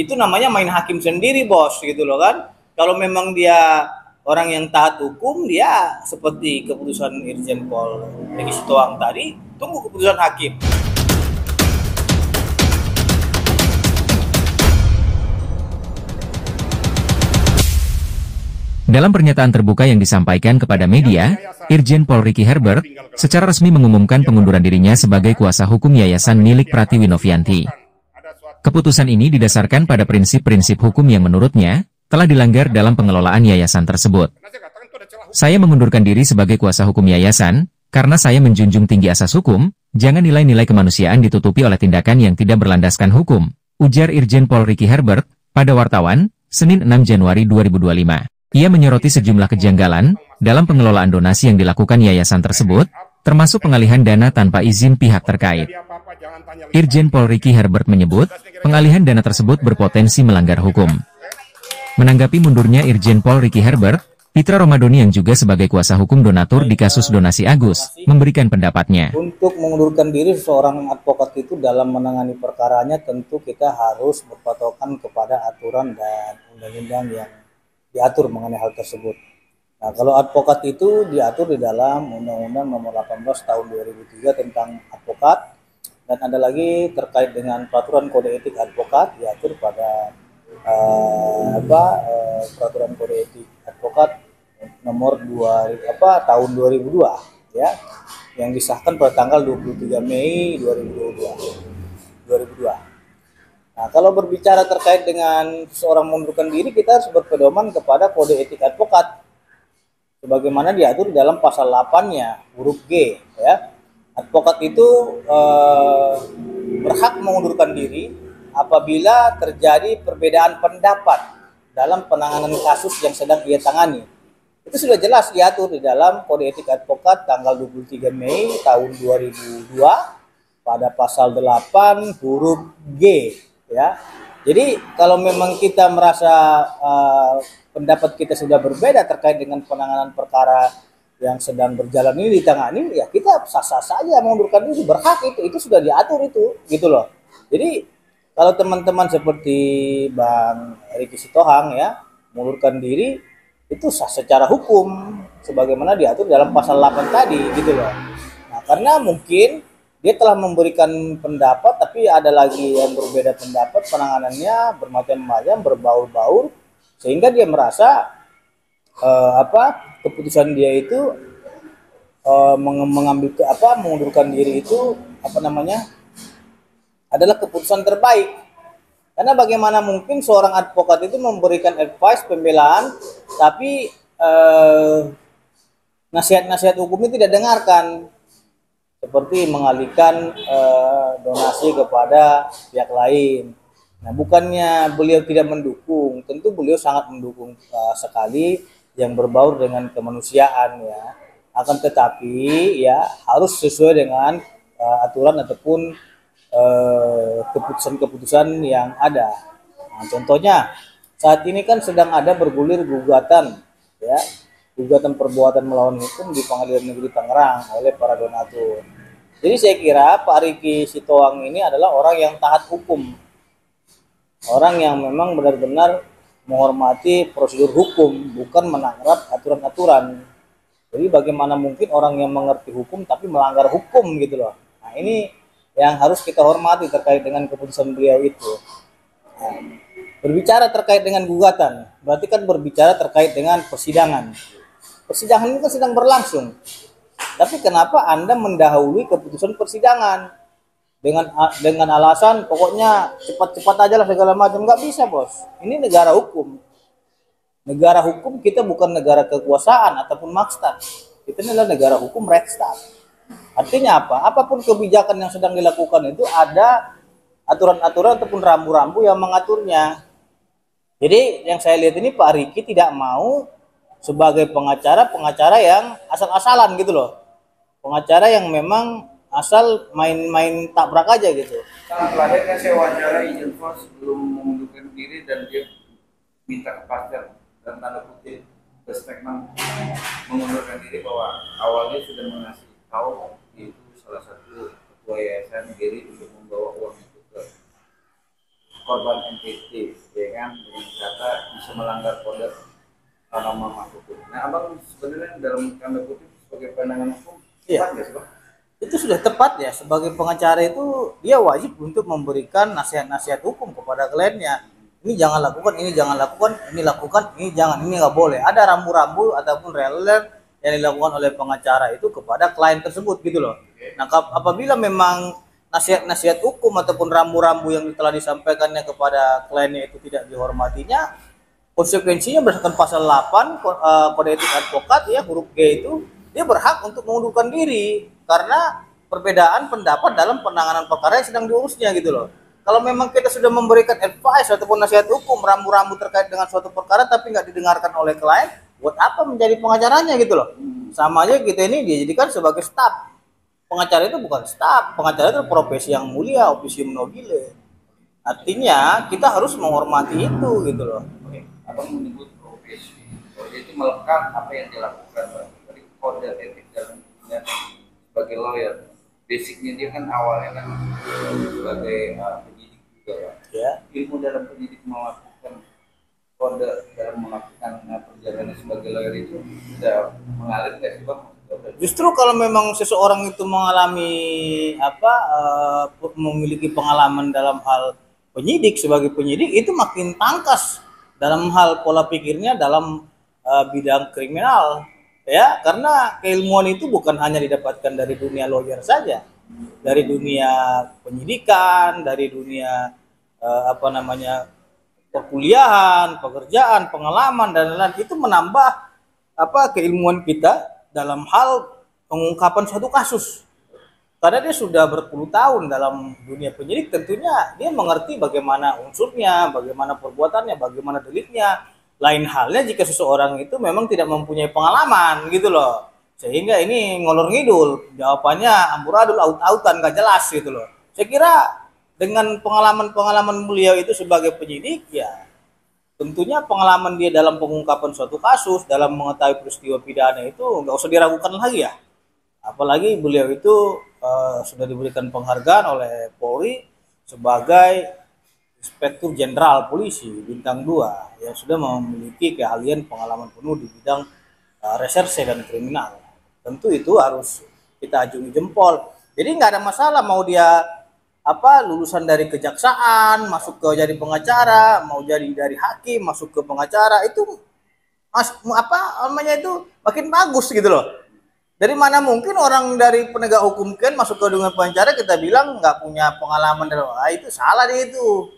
Itu namanya main hakim sendiri, bos, gitu loh kan. Kalau memang dia orang yang taat hukum, dia seperti keputusan Irjen Pol Riki Sitohang tadi, tunggu keputusan hakim. Dalam pernyataan terbuka yang disampaikan kepada media, Irjen Pol Riki Herbert secara resmi mengumumkan pengunduran dirinya sebagai kuasa hukum yayasan milik Pratiwi Novianti. Keputusan ini didasarkan pada prinsip-prinsip hukum yang menurutnya telah dilanggar dalam pengelolaan yayasan tersebut. Saya mengundurkan diri sebagai kuasa hukum yayasan karena saya menjunjung tinggi asas hukum, jangan nilai-nilai kemanusiaan ditutupi oleh tindakan yang tidak berlandaskan hukum, ujar Irjen Pol Riki Herbert pada wartawan, Senin 6 Januari 2025. Ia menyoroti sejumlah kejanggalan dalam pengelolaan donasi yang dilakukan yayasan tersebut, termasuk pengalihan dana tanpa izin pihak terkait. Irjen Pol Riki Herbert menyebut, pengalihan dana tersebut berpotensi melanggar hukum. Menanggapi mundurnya Irjen Pol Riki Herbert, Pitra Romadoni yang juga sebagai kuasa hukum donatur di kasus donasi Agus, memberikan pendapatnya. Untuk mengundurkan diri seorang advokat itu dalam menangani perkaranya, tentu kita harus berpatokan kepada aturan dan undang-undang yang diatur mengenai hal tersebut. Nah, kalau advokat itu diatur di dalam Undang-Undang Nomor 18 Tahun 2003 tentang advokat, dan ada lagi terkait dengan peraturan kode etik advokat diatur pada peraturan kode etik advokat nomor 2 tahun 2002 ya, yang disahkan pada tanggal 23 Mei 2002. Nah, kalau berbicara terkait dengan seorang mengundurkan diri, kita harus berpedoman kepada kode etik advokat sebagaimana diatur di dalam pasal 8-nya huruf G ya. Advokat itu berhak mengundurkan diri apabila terjadi perbedaan pendapat dalam penanganan kasus yang sedang ia tangani. Itu sudah jelas diatur di dalam kode etik advokat tanggal 23 Mei tahun 2002 pada pasal 8 huruf G ya. Jadi kalau memang kita merasa pendapat kita sudah berbeda terkait dengan penanganan perkara yang sedang berjalan ini ditangani, ya kita sah-sah saja mengundurkan diri, berhak itu sudah diatur itu, gitu loh. Jadi kalau teman-teman seperti Bang Riki Sitohang ya mengundurkan diri, itu sah secara hukum sebagaimana diatur dalam pasal 8 tadi, gitu loh. Nah, karena mungkin dia telah memberikan pendapat, tapi ada lagi yang berbeda pendapat, penanganannya bermacam-macam, berbaur-baur, sehingga dia merasa keputusan dia itu mengundurkan diri itu adalah keputusan terbaik. Karena bagaimana mungkin seorang advokat itu memberikan advice pembelaan, tapi nasihat-nasihat hukumnya tidak dengarkan, seperti mengalihkan donasi kepada pihak lain. Nah, bukannya beliau tidak mendukung, tentu beliau sangat mendukung sekali yang berbaur dengan kemanusiaan ya. Akan tetapi ya harus sesuai dengan aturan ataupun keputusan-keputusan yang ada. Nah, contohnya saat ini kan sedang ada bergulir gugatan ya, gugatan perbuatan melawan hukum di Pengadilan Negeri Tangerang oleh para donatur. Jadi saya kira Pak Riki Sitohang ini adalah orang yang taat hukum, orang yang memang benar-benar menghormati prosedur hukum, bukan menangkap aturan-aturan. Jadi bagaimana mungkin orang yang mengerti hukum tapi melanggar hukum, gitu loh. Nah, ini yang harus kita hormati terkait dengan keputusan beliau itu. Nah, berbicara terkait dengan gugatan, berarti kan berbicara terkait dengan persidangan. Persidangan ini kan sedang berlangsung. Tapi kenapa Anda mendahului keputusan persidangan dengan alasan pokoknya cepat-cepat aja lah segala macam? Nggak bisa, bos. Ini negara hukum. Negara hukum, kita bukan negara kekuasaan ataupun maksud. Kita ini adalah negara hukum Rechtsstaat. Artinya apa? Apapun kebijakan yang sedang dilakukan itu ada aturan-aturan ataupun rambu-rambu yang mengaturnya. Jadi yang saya lihat ini Pak Riki tidak mau sebagai pengacara yang asal-asalan, gitu loh. Pengacara yang memang asal main-main tabrak aja gitu. Terakhir saya wawancara Irjen Pol sebelum mengundurkan diri dan dia minta kepastian dan tanda kutip berstatement mengundurkan diri bahwa awalnya sudah mengasih tahu itu salah satu ketua yayasan diri untuk membawa uang itu ke korban NTT, ya kan, dengan kata bisa melanggar kode norma hukum. Nah, abang sebenarnya dalam tanda kutip sebagai pandangan hukum, Iya. tepat nggak sih, Bang? Itu sudah tepat ya, sebagai pengacara itu dia wajib untuk memberikan nasihat-nasihat hukum kepada kliennya. Ini jangan lakukan, ini jangan lakukan, ini lakukan, ini jangan, ini nggak boleh. Ada rambu-rambu ataupun rel yang dilakukan oleh pengacara itu kepada klien tersebut gitu loh. Nah, apabila memang nasihat-nasihat hukum ataupun rambu-rambu yang telah disampaikannya kepada kliennya itu tidak dihormatinya, konsekuensinya berdasarkan pasal 8 kode etik advokat ya, huruf G itu, dia berhak untuk mengundurkan diri karena perbedaan pendapat dalam penanganan perkara yang sedang diurusnya gitu loh. Kalau memang kita sudah memberikan advice ataupun nasihat hukum rambu-rambu terkait dengan suatu perkara tapi nggak didengarkan oleh klien, buat apa menjadi pengacaranya gitu loh. Sama aja kita ini dijadikan sebagai staf. Pengacara itu bukan staf, pengacara itu profesi yang mulia, officium nobile. Artinya kita harus menghormati itu gitu loh. Oke, abang menyebut profesi. Profesi itu melekat apa yang dilakukan, Bang. Tadi kode etik dalam sebagai lawyer. Basicnya dia kan awalnya kan sebagai penyidik juga, Bang. Ya. Ilmu dalam penyidik melakukan kode dalam melakukan perjalanan sebagai lawyer itu sudah mengalir nggak sih, Bang? Justru kalau memang seseorang itu mengalami memiliki pengalaman dalam hal penyidik sebagai penyidik, itu makin tangkas dalam hal pola pikirnya dalam bidang kriminal ya, karena keilmuan itu bukan hanya didapatkan dari dunia lawyer saja, dari dunia penyidikan, dari dunia perkuliahan, pekerjaan, pengalaman dan lain-lain. Itu menambah keilmuan kita dalam hal pengungkapan suatu kasus. Karena dia sudah berpuluh tahun dalam dunia penyidik, tentunya dia mengerti bagaimana unsurnya, bagaimana perbuatannya, bagaimana deliknya. Lain halnya jika seseorang itu memang tidak mempunyai pengalaman gitu loh. Sehingga ini ngolor ngidul, jawabannya amburadul, aut-autan, gak jelas gitu loh. Saya kira dengan pengalaman-pengalaman beliau itu sebagai penyidik, ya tentunya pengalaman dia dalam pengungkapan suatu kasus, dalam mengetahui peristiwa pidana itu nggak usah diragukan lagi ya. Apalagi beliau itu sudah diberikan penghargaan oleh Polri sebagai Inspektur Jenderal Polisi bintang 2 yang sudah memiliki keahlian pengalaman penuh di bidang reserse dan kriminal. Tentu itu harus kita ajungi jempol. Jadi nggak ada masalah mau dia lulusan dari kejaksaan masuk ke jadi pengacara, mau jadi dari hakim masuk ke pengacara, itu itu makin bagus gitu loh. Dari mana mungkin orang dari penegak hukum kan masuk ke dunia pengacara kita bilang nggak punya pengalaman dalam itu salah dia itu.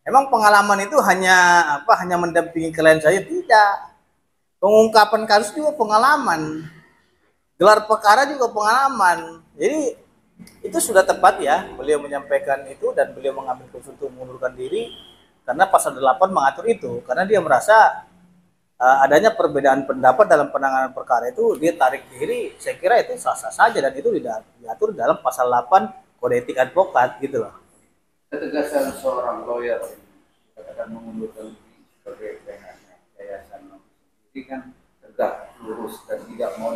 Emang pengalaman itu hanya mendampingi klien saya? Tidak. Pengungkapan kasus juga pengalaman. Gelar perkara juga pengalaman. Jadi itu sudah tepat ya beliau menyampaikan itu, dan beliau mengambil keputusan untuk mengundurkan diri karena pasal 8 mengatur itu, karena dia merasa adanya perbedaan pendapat dalam penanganan perkara itu dia tarik diri. Saya kira itu sah-sah saja dan itu diatur dalam pasal 8 kode etik advokat gitu loh. Ketegasan seorang lawyer katakan mengundurkan diri sebagai yayasan ini kan tegak lurus dan tidak mau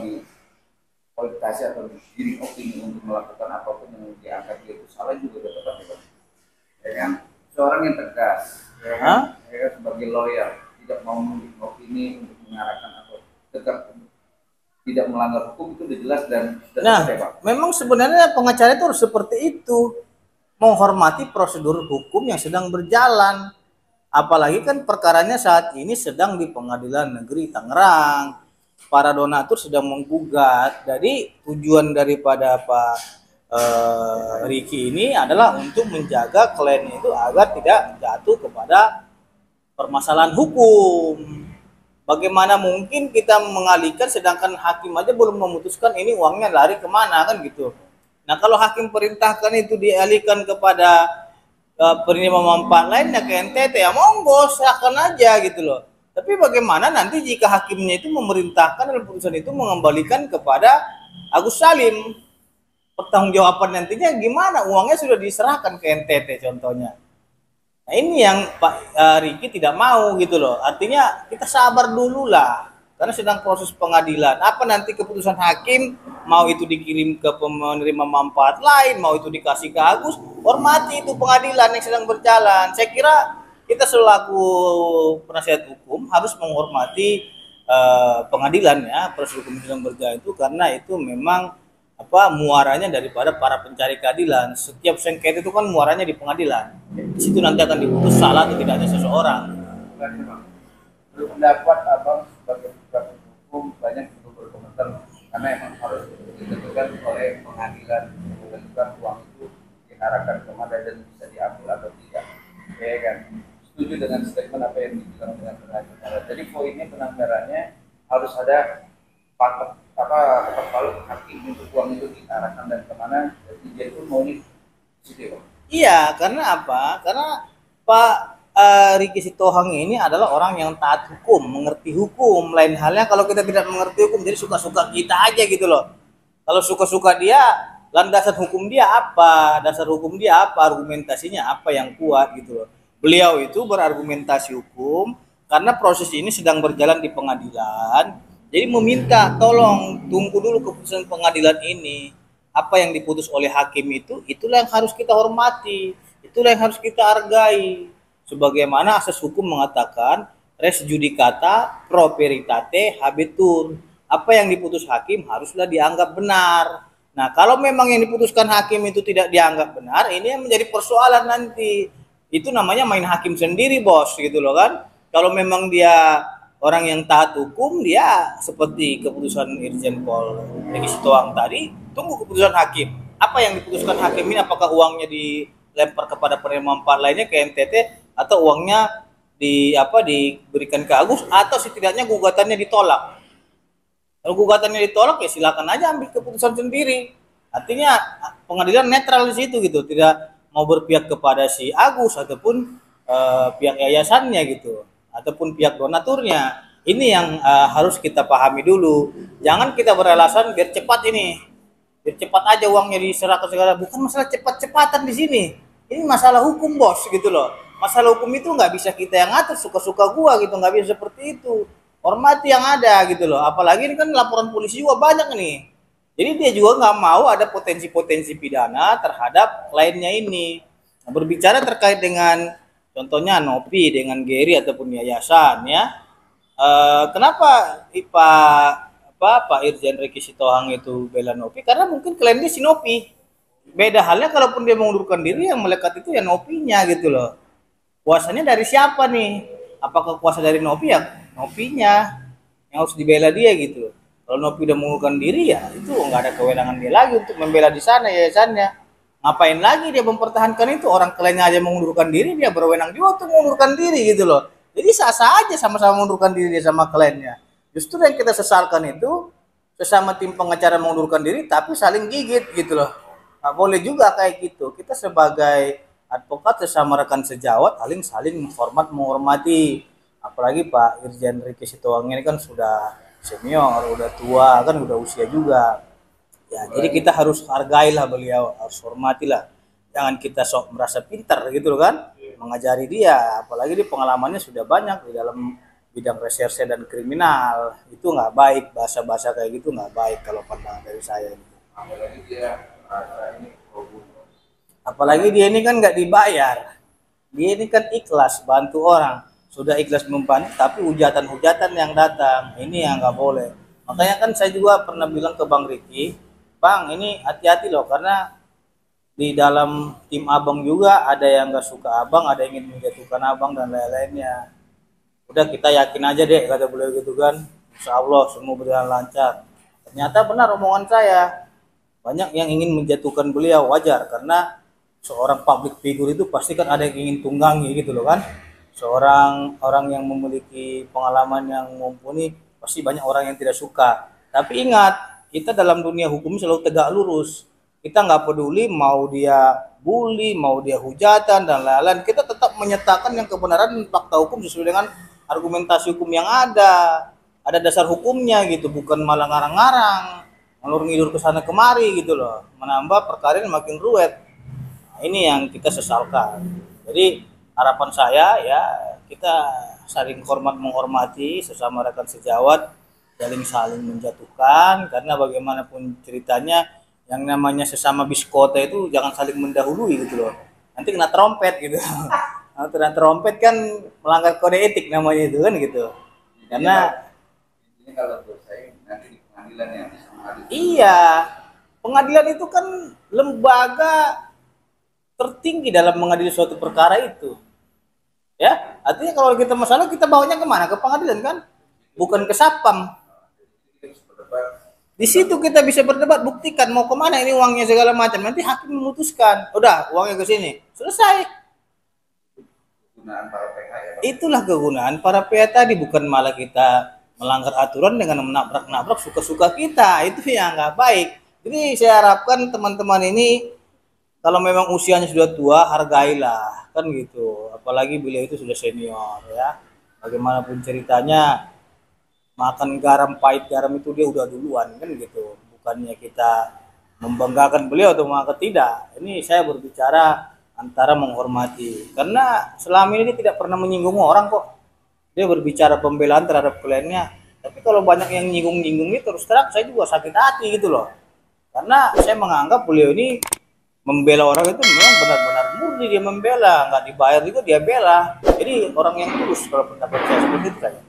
kualitasnya atau giring opini untuk melakukan apapun yang dianggap dia itu salah juga udah tepat ya kan, seorang yang tegas ya kan, sebagai lawyer tidak mau giring opini untuk mengarahkan atau tetap tidak melanggar hukum, itu udah jelas dan tepat. Memang sebenarnya pengacara itu harus seperti itu, menghormati prosedur hukum yang sedang berjalan, apalagi kan perkaranya saat ini sedang di Pengadilan Negeri Tangerang. Para donatur sedang menggugat. Jadi tujuan daripada Pak Ricky ini adalah untuk menjaga kliennya itu agar tidak jatuh kepada permasalahan hukum. Bagaimana mungkin kita mengalihkan sedangkan hakim aja belum memutuskan ini uangnya lari kemana kan gitu. Nah kalau hakim perintahkan itu dialihkan kepada penerima manfaat lainnya ke NTT, ya monggo silakan aja gitu loh. Tapi bagaimana nanti jika hakimnya itu memerintahkan dalam putusan itu mengembalikan kepada Agus Salim? Pertanggungjawaban nantinya gimana? Uangnya sudah diserahkan ke NTT contohnya. Nah ini yang Pak Ricky tidak mau gitu loh. Artinya kita sabar dulu lah, karena sedang proses pengadilan. Apa nanti keputusan hakim mau itu dikirim ke penerima manfaat lain, mau itu dikasih ke Agus, hormati itu pengadilan yang sedang berjalan. Saya kira kita selaku penasihat hukum harus menghormati pengadilan ya, proses hukum yang sedang berjalan itu, karena itu memang muaranya daripada para pencari keadilan. Setiap sengketa itu kan muaranya di pengadilan. Di situ nanti akan diputus salah atau tidaknya seseorang. Menurut pendapat abang sebagai penasihat hukum banyak untuk berkomentar karena emang harus ditentukan oleh pengadilan menentukan uang itu diarahkan kemana dan bisa diambil atau tidak, ya kan? Setuju dengan statement apa yang dibilang dengan pengadilan. Jadi poinnya penanggarannya harus ada patok kalau hakim untuk uang itu diarahkan dan kemana, jadi pun mau ini situ. Iya, karena apa? Karena Pak Ricky Sitohang ini adalah orang yang taat hukum, mengerti hukum. Lain halnya kalau kita tidak mengerti hukum, jadi suka-suka kita aja gitu loh. Kalau suka-suka dia, landasan hukum dia apa? Dasar hukum dia apa? Argumentasinya apa yang kuat gitu loh. Beliau itu berargumentasi hukum karena proses ini sedang berjalan di pengadilan. Jadi meminta tolong tunggu dulu keputusan pengadilan ini. Apa yang diputus oleh hakim itu, itulah yang harus kita hormati. Itulah yang harus kita hargai. Sebagaimana asas hukum mengatakan res judicata pro veritate habetur. Apa yang diputus hakim haruslah dianggap benar. Nah, kalau memang yang diputuskan hakim itu tidak dianggap benar, ini yang menjadi persoalan nanti. Itu namanya main hakim sendiri, bos, gitu loh kan. Kalau memang dia orang yang taat hukum, dia seperti keputusan Irjen Pol Ricky Sitohang tadi, tunggu keputusan hakim. Apa yang diputuskan hakim ini, apakah uangnya dilempar kepada penerima manfaat lainnya ke NTT, atau uangnya diberikan ke Agus, atau setidaknya gugatannya ditolak. Kalau gugatannya ditolak, ya silakan aja ambil keputusan sendiri. Artinya pengadilan netral di situ gitu, tidak mau berpihak kepada si Agus ataupun pihak yayasannya gitu, ataupun pihak donaturnya. Ini yang harus kita pahami dulu. Jangan kita beralasan biar cepat ini, biar cepat aja uangnya diserahkan segala. Bukan masalah cepat-cepatan di sini. Ini masalah hukum, bos, gitu loh. Masalah hukum itu nggak bisa kita yang ngatur suka-suka gua gitu, nggak bisa seperti itu. Hormati yang ada gitu loh. Apalagi ini kan laporan polisi juga banyak nih. Jadi dia juga nggak mau ada potensi-potensi pidana terhadap kliennya ini. Nah, berbicara terkait dengan contohnya Nopi dengan Gary ataupun yayasan ya, kenapa Pak Irjen Ricky Sitohang itu bela Nopi? Karena mungkin kliennya si Nopi. Beda halnya kalaupun dia mengundurkan diri, yang melekat itu ya Nopinya gitu loh. Kuasanya dari siapa nih? Apakah kuasa dari Nopi? Ya Nopinya yang harus dibela dia gitu. Kalau Nopi udah mengundurkan diri, ya itu nggak ada kewenangan dia lagi untuk membela di sana yayasannya. Ngapain lagi dia mempertahankan itu? Orang kliennya aja mengundurkan diri, dia berwenang juga untuk mengundurkan diri gitu loh. Jadi sah-sah aja sama-sama mengundurkan diri dia sama kliennya. Justru yang kita sesalkan itu sesama tim pengacara mengundurkan diri tapi saling gigit gitu loh. Nggak boleh juga kayak gitu. Kita sebagai advokat sesama rekan sejawat saling menghormati. Apalagi Pak Irjen Ricky Sitohang ini kan sudah senior, udah tua, kan udah usia juga. Ya, jadi kita harus hargailah beliau, harus hormatilah. Jangan kita sok merasa pintar gitu loh kan, mengajari dia. Apalagi dia pengalamannya sudah banyak di dalam bidang reserse dan kriminal. Itu nggak baik, bahasa-bahasa kayak gitu nggak baik kalau pandangan dari saya. Apalagi dia ini kan nggak dibayar. Dia ini kan ikhlas bantu orang. Sudah ikhlas membantu, tapi hujatan-hujatan yang datang, ini yang nggak boleh. Makanya kan saya juga pernah bilang ke Bang Ricky, Bang, ini hati-hati loh, karena di dalam tim abang juga ada yang nggak suka abang, ada yang ingin menjatuhkan abang dan lain-lainnya. Udah kita yakin aja deh, kata beliau gitu kan. Insya Allah semua berjalan lancar. Ternyata benar omongan saya. Banyak yang ingin menjatuhkan beliau, wajar, karena seorang public figure itu pasti kan ada yang ingin tunggangi gitu loh kan. Seorang orang yang memiliki pengalaman yang mumpuni, pasti banyak orang yang tidak suka. Tapi ingat, kita dalam dunia hukum selalu tegak lurus. Kita nggak peduli mau dia bully, mau dia hujatan dan lain-lain. Kita tetap menyatakan yang kebenaran dan fakta hukum sesuai dengan argumentasi hukum yang ada. Ada dasar hukumnya gitu, bukan malah ngarang-ngarang, ngalur-ngidur ke sana kemari gitu loh. Menambah perkara ini makin ruwet. Nah, ini yang kita sesalkan. Jadi harapan saya ya kita saling hormat menghormati sesama rekan sejawat. saling menjatuhkan, karena bagaimanapun ceritanya yang namanya sesama biskota itu jangan saling mendahului gitu loh, nanti kena trompet gitu. Kalau kena trompet kan melanggar kode etik namanya itu kan gitu, karena ini kalau buat saya nanti di pengadilan yang bisa mengadili. iya, pengadilan itu kan lembaga tertinggi dalam mengadili suatu perkara itu. Ya, artinya kalau kita masalah kita bawanya kemana? Ke pengadilan kan? Bukan ke Sapam. Di situ kita bisa berdebat, buktikan mau kemana ini uangnya segala macam. Nanti hakim memutuskan, udah uangnya ke sini, selesai. Kegunaan para PH ya, Pak. Itulah kegunaan para PH tadi, bukan malah kita melanggar aturan dengan menabrak-nabrak suka-suka kita. Itu yang nggak baik. Jadi saya harapkan teman-teman ini kalau memang usianya sudah tua, hargailah kan gitu. Apalagi beliau itu sudah senior ya. Bagaimanapun ceritanya, makan garam pahit garam itu dia udah duluan kan gitu. Bukannya kita membanggakan beliau atau mengangkat, tidak. Ini saya berbicara antara menghormati. Karena selama ini dia tidak pernah menyinggung orang kok. Dia berbicara pembelaan terhadap kliennya. Tapi kalau banyak yang nyinggung-nyinggung itu, terus terang saya juga sakit hati gitu loh. Karena saya menganggap beliau ini membela orang itu memang benar-benar murni dia membela, nggak dibayar juga dia bela. Jadi orang yang tulus kalau pendapat saya seperti itu kayak.